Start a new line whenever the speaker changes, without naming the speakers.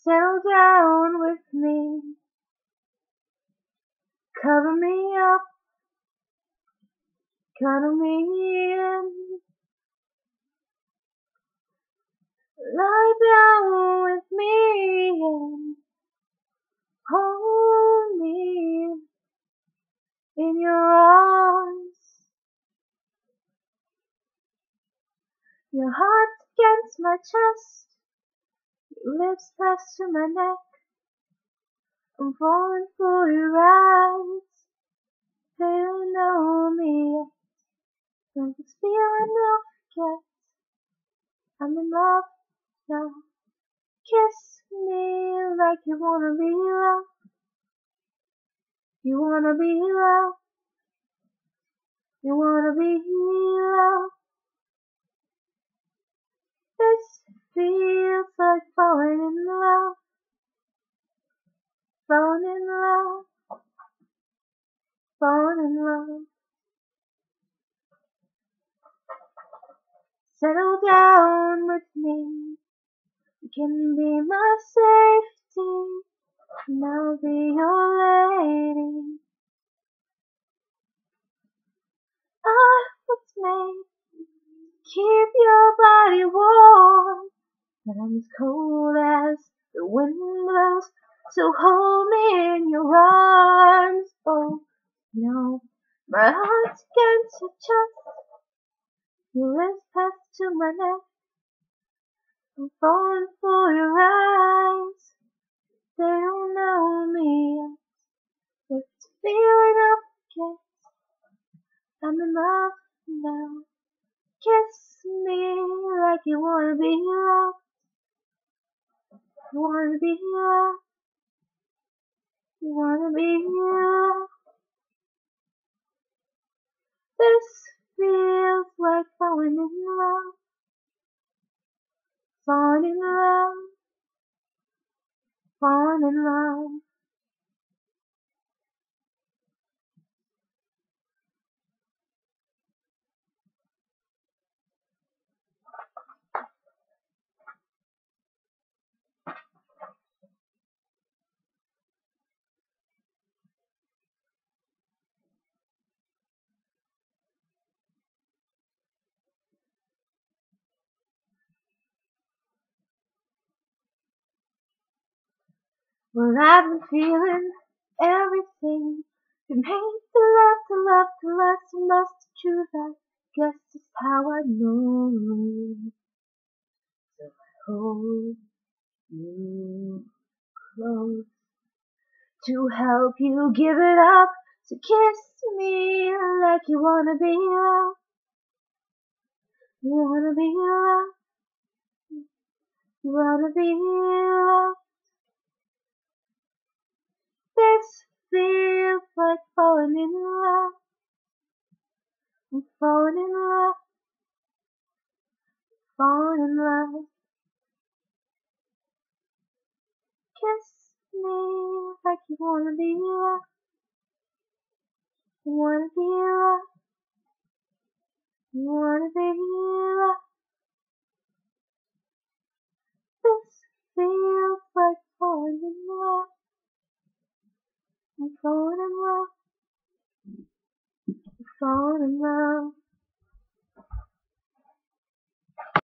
Settle down with me, cover me up, cuddle me in, lie down with me and hold me in your arms. Your heart against my chest, your lips pressed to my neck. I'm falling for your eyes, they don't know me yet. Don't this feeling I'll forget, I'm in love now. Kiss me like you wanna be loved, you wanna be loved, you wanna be loved. This feels like falling in love, falling in love, falling in love. Settle down with me, you can be my safety, and I'll be your lady. I was made to keep your body warm, but I'm as cold as the wind blows, so hold me in your arms. Oh no, my heart's against your chest, your lips pressed to my neck. I'm falling for your eyes, they don't know me yet. But it's a feeling I forget, I'm in love now. Kiss me like you wanna be loved, you wanna be loved, you wanna be loved. This feels like falling in love, falling in love, falling in love. Well, I've been feeling everything from hate to love to love to lust and lust to truth. I guess that's how I know you. So I hold you close to help you give it up. So kiss me like you wanna be loved, you wanna be loved, you wanna be loved. This feels like falling in love, I'm falling in love, falling in love. Kiss me like you wanna be loved, you wanna be loved, you wanna be loved. This feels like falling in love, I'm falling in love, I'm falling in love.